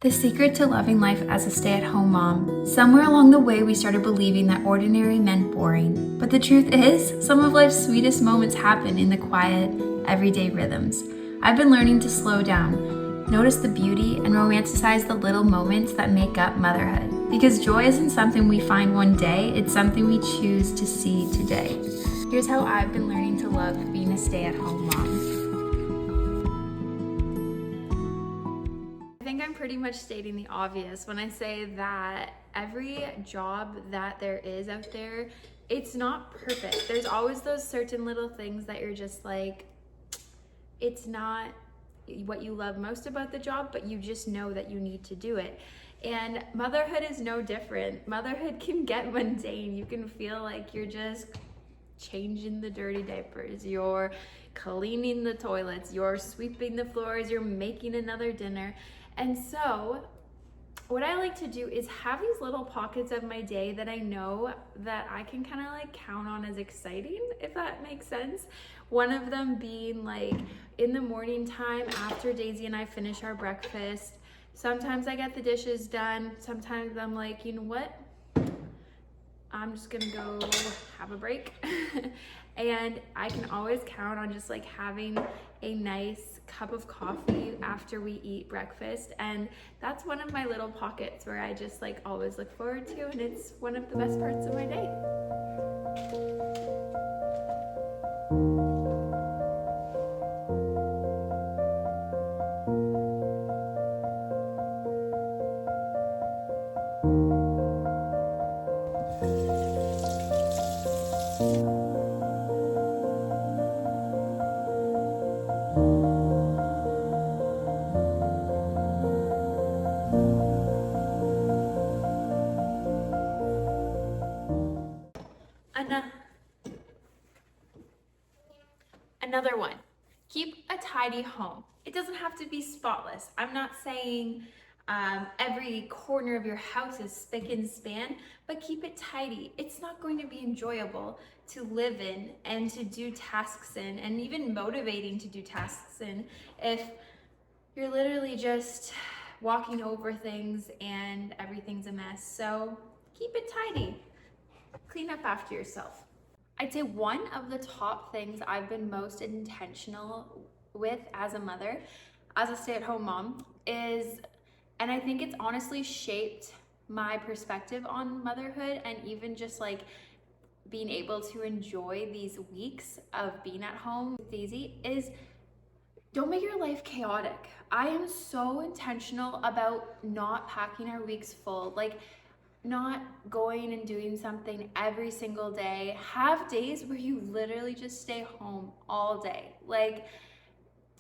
The secret to loving life as a stay-at-home mom. Somewhere along the way, we started believing that ordinary meant boring. But the truth is, some of life's sweetest moments happen in the quiet, everyday rhythms. I've been learning to slow down, notice the beauty, and romanticize the little moments that make up motherhood. Because joy isn't something we find one day, it's something we choose to see today. Here's how I've been learning to love being a stay-at-home mom. I think I'm pretty much stating the obvious when I say that every job that there is out there, it's not perfect. There's always those certain little things that you're just like, it's not what you love most about the job, but you just know that you need to do it. And motherhood is no different. Motherhood can get mundane. You can feel like you're just changing the dirty diapers, you're cleaning the toilets, you're sweeping the floors, you're making another dinner. And so what I like to do is have these little pockets of my day that I know that I can kind of like count on as exciting, if that makes sense. One of them being like in the morning time after Daisy and I finish our breakfast. Sometimes I get the dishes done. Sometimes I'm like, you know what? I'm just gonna go have a break. And I can always count on just like having a nice cup of coffee after we eat breakfast. And that's one of my little pockets where I just like always look forward to, and it's one of the best parts of my day. Another one, keep a tidy home. It doesn't have to be spotless. I'm not saying every corner of your house is spick and span, but keep it tidy. It's not going to be enjoyable to live in and to do tasks in, and even motivating to do tasks in, if you're literally just walking over things and everything's a mess. So keep it tidy. Clean up after yourself. I'd say one of the top things I've been most intentional with as a mother, as a stay-at-home mom, is, and I think it's honestly shaped my perspective on motherhood and even just like being able to enjoy these weeks of being at home with Daisy, is don't make your life chaotic. I am so intentional about not packing our weeks full. Like, not going and doing something every single day. Have days where you literally just stay home all day. Like,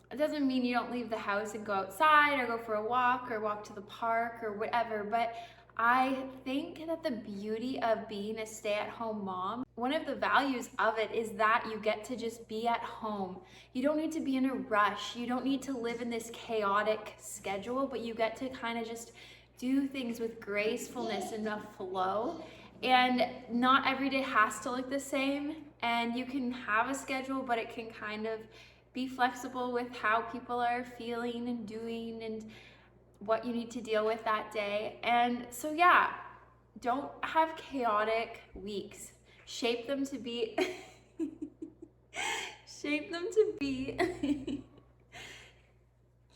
it doesn't mean you don't leave the house and go outside or go for a walk or walk to the park or whatever, but I think that the beauty of being a stay-at-home mom, one of the values of it is that you get to just be at home. You don't need to be in a rush. You don't need to live in this chaotic schedule, but you get to kind of just do things with gracefulness and a flow. And not every day has to look the same, and you can have a schedule, but it can kind of be flexible with how people are feeling and doing and what you need to deal with that day. And so yeah, don't have chaotic weeks. Shape them to be shape them to be do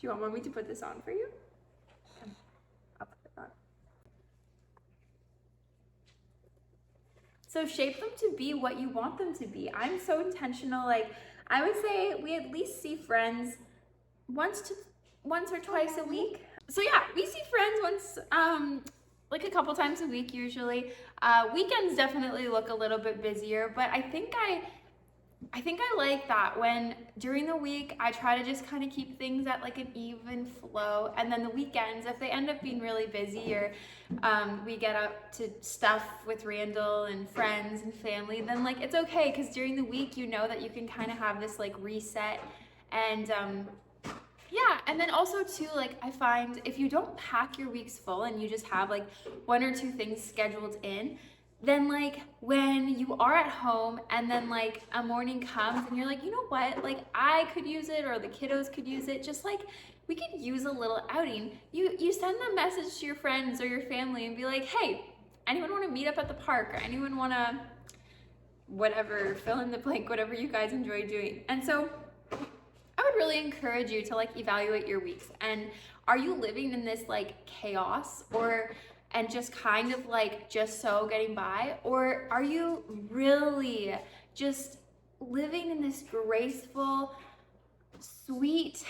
you want me to put this on for you? So shape them to be what you want them to be. I'm so intentional. Like, I would say we at least see friends once or twice a week. So yeah, we see friends once, like a couple times a week usually. Weekends definitely look a little bit busier, but I think I like that when during the week I try to just kind of keep things at like an even flow, and then the weekends, if they end up being really busy or we get up to stuff with Randall and friends and family, then like it's okay, because during the week you know that you can kind of have this like reset. And yeah, and then also too, like I find if you don't pack your weeks full and you just have like one or two things scheduled in, then like when you are at home and then like a morning comes and you're like, you know what, like I could use it or the kiddos could use it, just like we could use a little outing. You send a message to your friends or your family and be like, hey, anyone want to meet up at the park, or anyone want to whatever, fill in the blank, whatever you guys enjoy doing. And so I would really encourage you to like evaluate your weeks. And are you living in this like chaos, and just kind of like just so getting by, or are you really just living in this graceful, sweet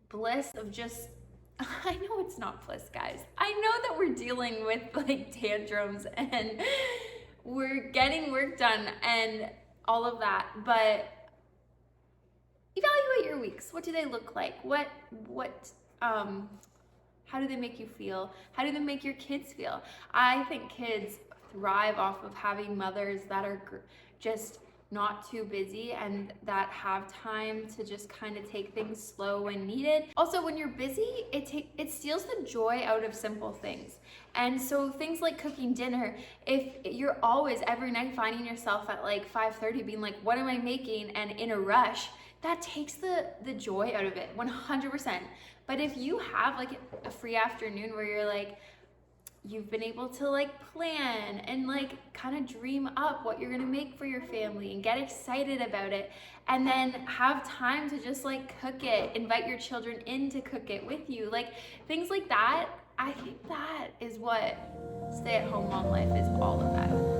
bliss of just, I know it's not bliss, guys. I know that we're dealing with like tantrums and we're getting work done and all of that, but evaluate your weeks. What do they look like? How do they make you feel? How do they make your kids feel? I think kids thrive off of having mothers that are just not too busy and that have time to just kind of take things slow when needed. Also, when you're busy, it steals the joy out of simple things. And so things like cooking dinner, if you're always every night finding yourself at like 5:30 being like, what am I making? And in a rush, that takes the joy out of it, 100%. But if you have like a free afternoon where you're like, you've been able to like plan and like kind of dream up what you're gonna make for your family and get excited about it, and then have time to just like cook it, invite your children in to cook it with you, like things like that, I think that is what stay-at-home mom life is all about.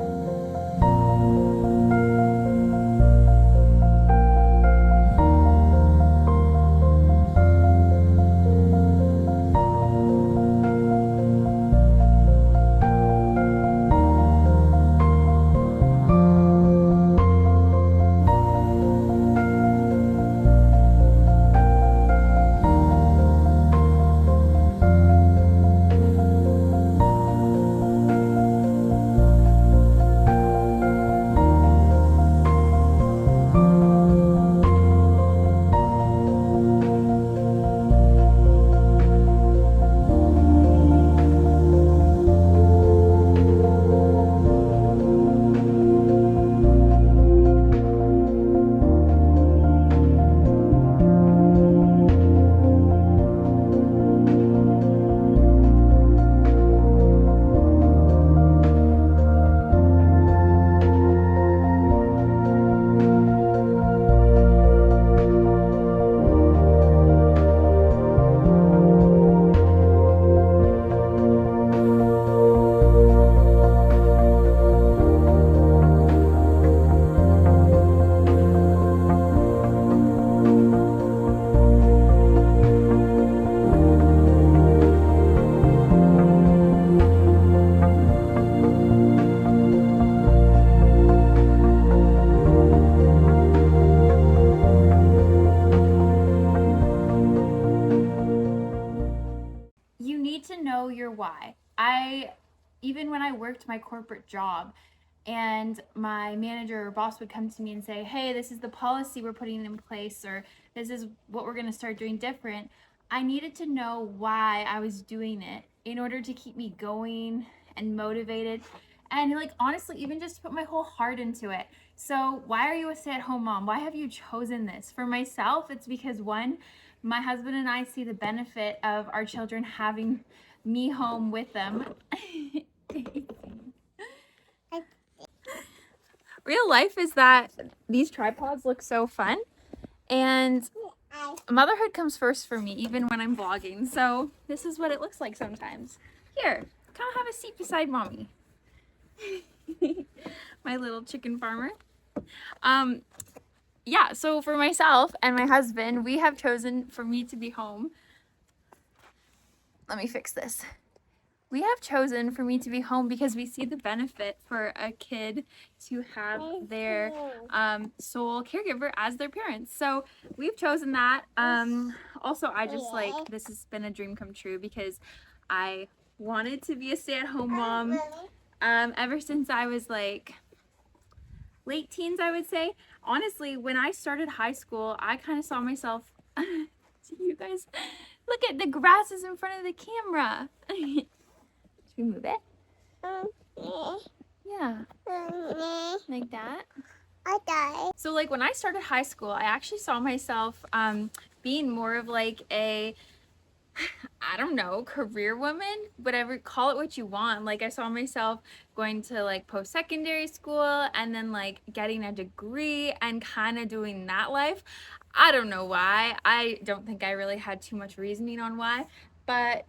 Your why. Even when I worked my corporate job and my manager or boss would come to me and say, hey, this is the policy we're putting in place, or this is what we're going to start doing different, I needed to know why I was doing it in order to keep me going and motivated, and like honestly even just to put my whole heart into it. So why are you a stay-at-home mom? Why have you chosen this? For myself, it's because one, my husband and I see the benefit of our children having me home with them. Real life is that these tripods look so fun, and motherhood comes first for me even when I'm vlogging. So this is what it looks like sometimes. Here, come have a seat beside mommy. My little chicken farmer. Yeah, so for myself and my husband, we have chosen for me to be home. Let me fix this. We have chosen for me to be home because we see the benefit for a kid to have their sole caregiver as their parents. So we've chosen that. Also, I just like, this has been a dream come true because I wanted to be a stay-at-home mom ever since I was like late teens, I would say. Honestly, when I started high school, I kind of saw myself, you guys, look at the grass is in front of the camera. Should we move it? Yeah. Like that. So like when I started high school, I actually saw myself being more of like a, I don't know, career woman, whatever, call it what you want. Like I saw myself going to like post-secondary school and then like getting a degree and kind of doing that life. I don't know why. I don't think I really had too much reasoning on why, but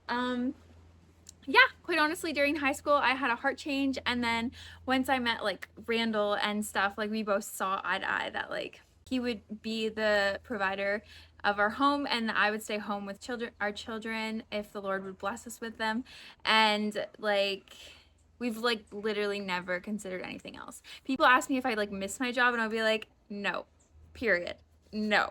yeah, quite honestly, during high school, I had a heart change. And then once I met like Randall and stuff, like we both saw eye to eye that like he would be the provider of our home and I would stay home with our children if the Lord would bless us with them. And like, we've like literally never considered anything else. People ask me if I like miss my job and I'll be like, no, period. No.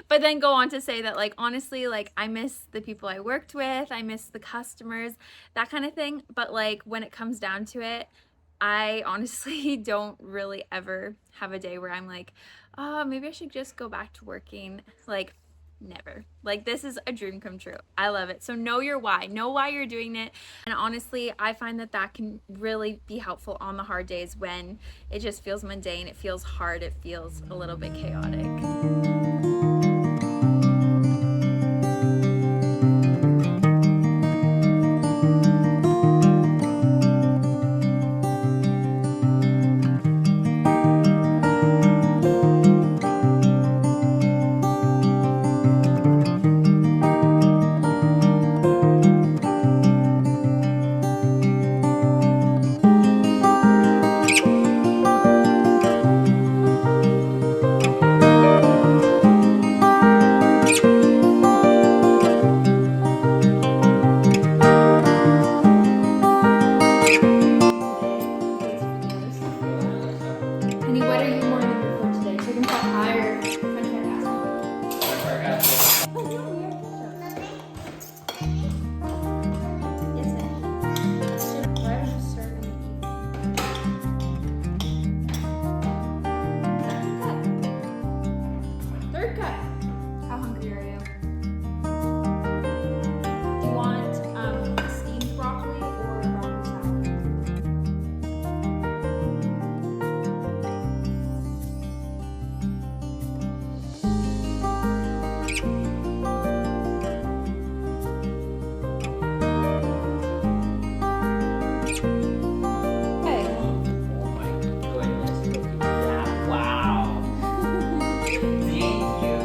But then go on to say that like honestly, like I miss the people I worked with, I miss the customers, that kind of thing. But like when it comes down to it, I honestly don't really ever have a day where I'm like, oh, maybe I should just go back to working. Like, never. Like, this is a dream come true. I love it. So know your why. Know why you're doing it. And honestly, I find that that can really be helpful on the hard days when it just feels mundane, it feels hard, it feels a little bit chaotic. Honey, what are you more in the mood for today? Chicken pot pie or french fry casserole? Oh, no, we have ketchup. Yes, ma'am. Why don't you serve in the evening? Third cup. How hungry are you? Do you want steamed broccoli or broccoli salad? Okay. Oh my goodness, look at that. Wow. Thank you.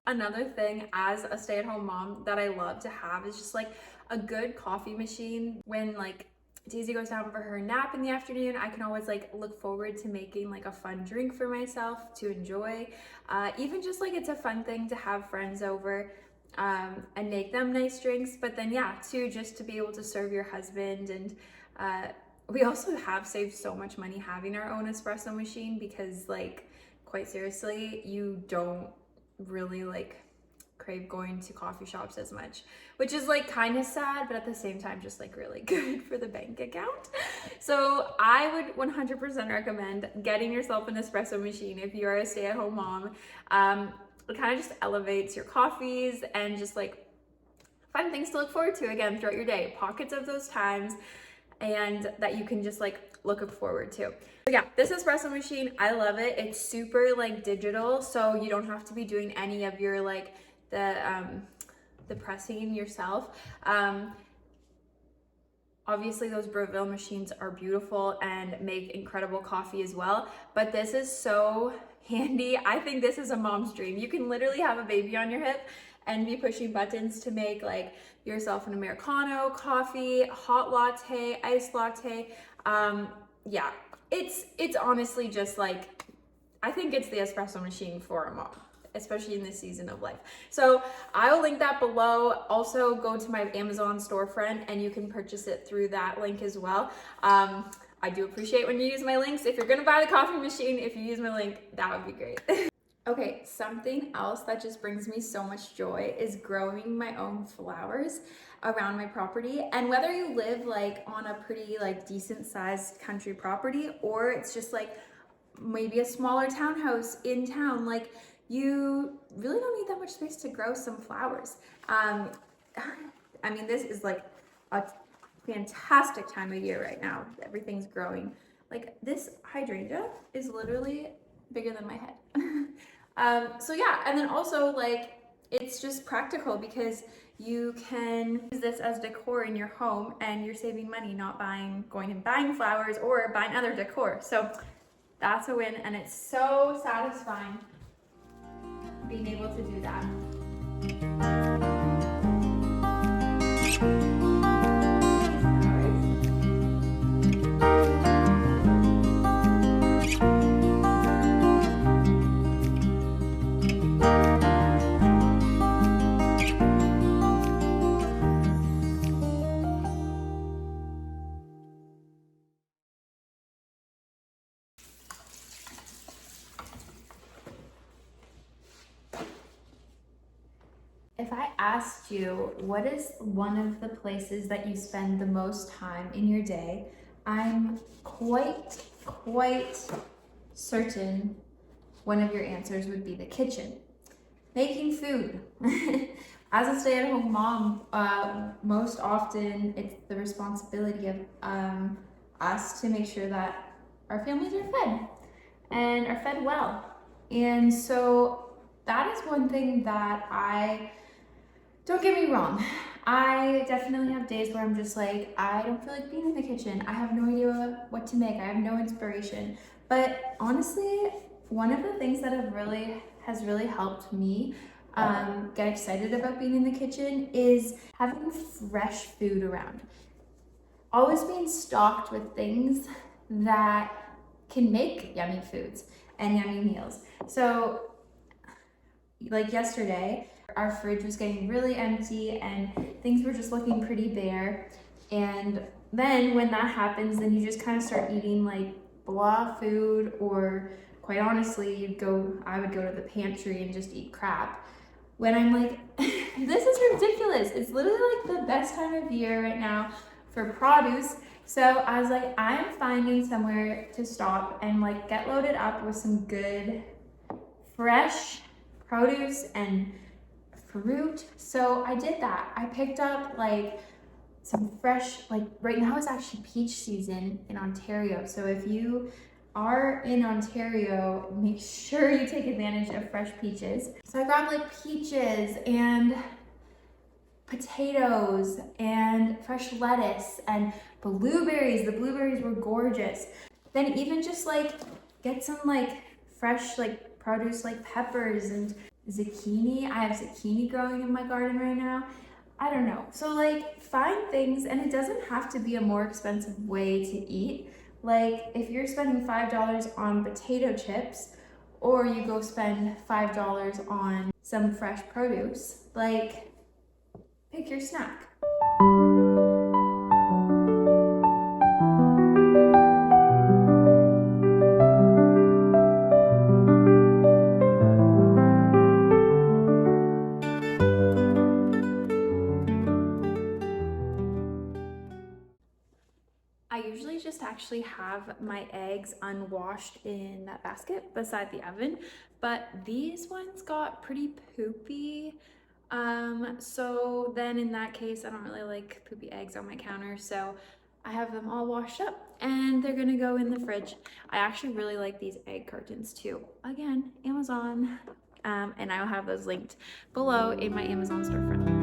Another thing as a stay-at-home mom that I love to have is just like a good coffee machine. When like Daisy goes down for her nap in the afternoon, I can always like look forward to making like a fun drink for myself to enjoy. Even just like it's a fun thing to have friends over and make them nice drinks. But then yeah, too, just to be able to serve your husband. And we also have saved so much money having our own espresso machine because like quite seriously, you don't really like crave going to coffee shops as much, which is like kind of sad, but at the same time just like really good for the bank account. So I would 100% recommend getting yourself an espresso machine if you are a stay-at-home mom. It kind of just elevates your coffees and just like fun things to look forward to again throughout your day, pockets of those times, and that you can just like look forward to. So yeah, this espresso machine, I love it. It's super like digital, so you don't have to be doing any of your like the pressing yourself. Obviously those Breville machines are beautiful and make incredible coffee as well, but this is so handy. I think this is a mom's dream. You can literally have a baby on your hip and be pushing buttons to make like yourself an Americano, coffee, hot latte, iced latte. Yeah, it's honestly just like, I think it's the espresso machine for a mom, especially in this season of life. So I will link that below. Also go to my Amazon storefront and you can purchase it through that link as well. I do appreciate when you use my links. If you're gonna buy the coffee machine, if you use my link, that would be great. Okay, something else that just brings me so much joy is growing my own flowers around my property. And whether you live like on a pretty like decent sized country property, or it's just like maybe a smaller townhouse in town, like you really don't need that much space to grow some flowers. I mean, this is like a fantastic time of year right now. Everything's growing. Like this hydrangea is literally bigger than my head. So yeah, and then also like it's just practical because you can use this as decor in your home and you're saving money not going and buying flowers or buying other decor. So that's a win, and it's so satisfying being able to do that. If I asked you, what is one of the places that you spend the most time in your day, I'm quite certain one of your answers would be the kitchen. Making food. As a stay-at-home mom, most often it's the responsibility of us to make sure that our families are fed and are fed well. And so that is one thing that don't get me wrong, I definitely have days where I'm just like, I don't feel like being in the kitchen. I have no idea what to make. I have no inspiration. But honestly, one of the things that has really helped me get excited about being in the kitchen is having fresh food around. Always being stocked with things that can make yummy foods and yummy meals. So like yesterday, our fridge was getting really empty and things were just looking pretty bare. And then when that happens, then you just kind of start eating like blah food, or quite honestly, I would go to the pantry and just eat crap. When I'm like, this is ridiculous. It's literally like the best time of year right now for produce. So I was like, I'm finding somewhere to stop and like get loaded up with some good, fresh produce and fruit. So I did that. I picked up like some fresh, like right now it's actually peach season in Ontario. So if you are in Ontario, make sure you take advantage of fresh peaches. So I grabbed like peaches and potatoes and fresh lettuce and blueberries. The blueberries were gorgeous. Then even just like get some like fresh like produce like peppers and zucchini. I have zucchini growing in my garden right now. I don't know. So like find things, and it doesn't have to be a more expensive way to eat. Like if you're spending $5 on potato chips, or you go spend $5 on some fresh produce, like pick your snack. I usually just actually have my eggs unwashed in that basket beside the oven, but these ones got pretty poopy. So then in that case, I don't really like poopy eggs on my counter, so I have them all washed up and they're gonna go in the fridge. I actually really like these egg cartons too. Again, Amazon, and I will have those linked below in my Amazon storefront.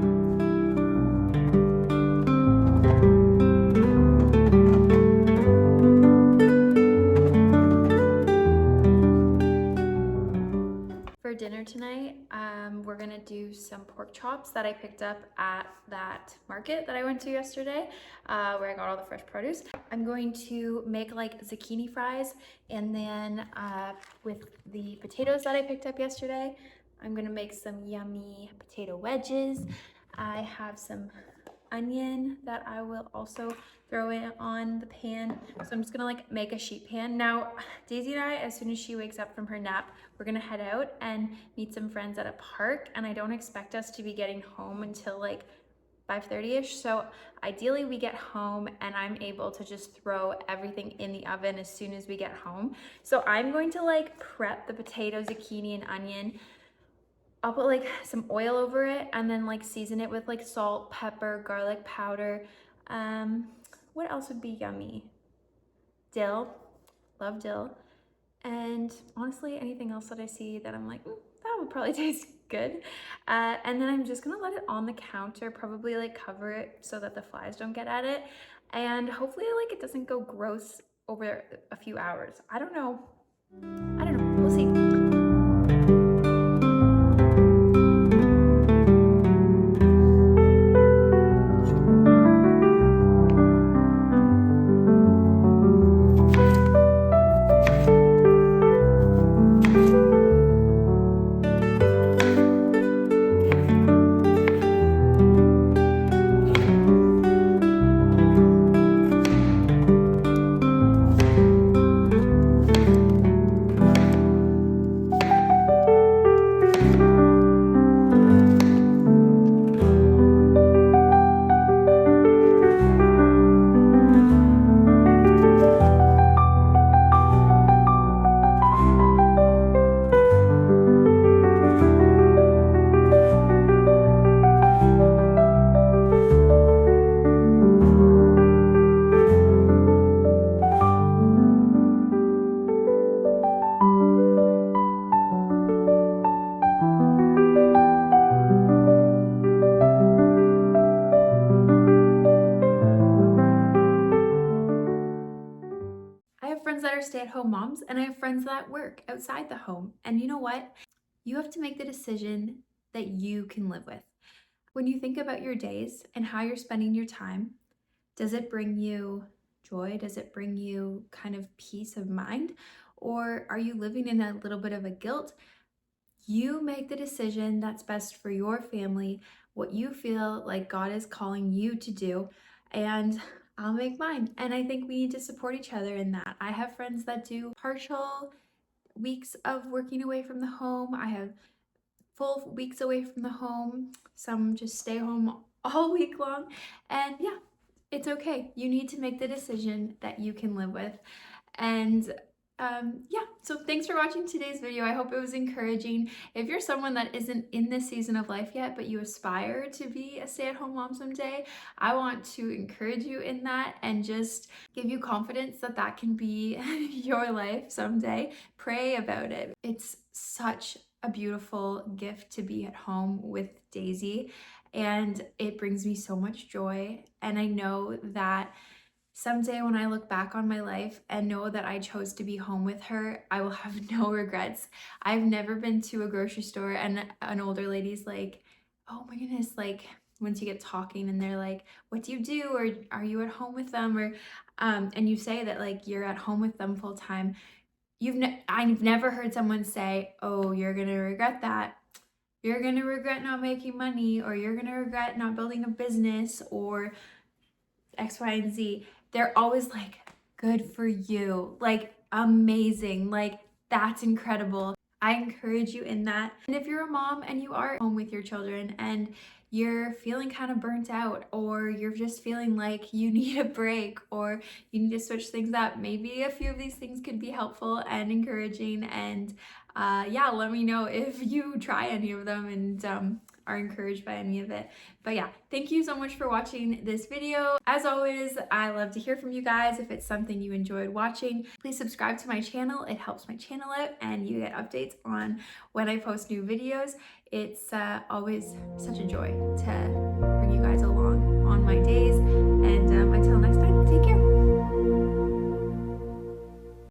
For dinner tonight, we're gonna do some pork chops that I picked up at that market that I went to yesterday, where I got all the fresh produce. I'm going to make like zucchini fries, and then with the potatoes that I picked up yesterday, I'm gonna make some yummy potato wedges. I have some onion that I will also throw it on the pan. So I'm just gonna like make a sheet pan. Now, Daisy and I, as soon as she wakes up from her nap, we're gonna head out and meet some friends at a park, and I don't expect us to be getting home until like 5:30ish. So ideally we get home and I'm able to just throw everything in the oven as soon as we get home. So I'm going to like prep the potato, zucchini, and onion I'll put like some oil over it and then like season it with like salt, pepper, garlic powder. What else would be yummy? Dill, love dill. And honestly, anything else that I see that I'm like, that would probably taste good. And then I'm just gonna let it on the counter, probably like cover it so that the flies don't get at it. And hopefully like it doesn't go gross over a few hours. I don't know, we'll see. I have friends that are stay-at-home moms, and I have friends that work outside the home. And you know what? You have to make the decision that you can live with. When you think about your days and how you're spending your time, does it bring you joy? Does it bring you kind of peace of mind? Or are you living in a little bit of a guilt? You make the decision that's best for your family, what you feel like God is calling you to do, and I'll make mine. And I think we need to support each other in that. I have friends that do partial weeks of working away from the home. I have full weeks away from the home. Some just stay home all week long. And yeah, it's okay. You need to make the decision that you can live with. And yeah, so thanks for watching today's video. I hope it was encouraging. If you're someone that isn't in this season of life yet, but you aspire to be a stay-at-home mom someday, I want to encourage you in that and just give you confidence that that can be your life someday. Pray about it. It's such a beautiful gift to be at home with Daisy, and it brings me so much joy. And I know that someday when I look back on my life and know that I chose to be home with her, I will have no regrets. I've never been to a grocery store and an older lady's like, oh my goodness, like once you get talking and they're like, what do you do? Or are you at home with them? Or, and you say that like you're at home with them full time. I've never heard someone say, oh, you're gonna regret that. You're gonna regret not making money, or you're gonna regret not building a business, or X, Y, and Z. They're always like, good for you, like amazing, like that's incredible. I encourage you in that. And if you're a mom and you are home with your children and you're feeling kind of burnt out, or you're just feeling like you need a break, or you need to switch things up, maybe a few of these things could be helpful and encouraging. And yeah, let me know if you try any of them and are encouraged by any of it. But yeah, thank you so much for watching this video. As always, I love to hear from you guys. If it's something you enjoyed watching, please subscribe to my channel. It helps my channel out and you get updates on when I post new videos. It's always such a joy to bring you guys along on my days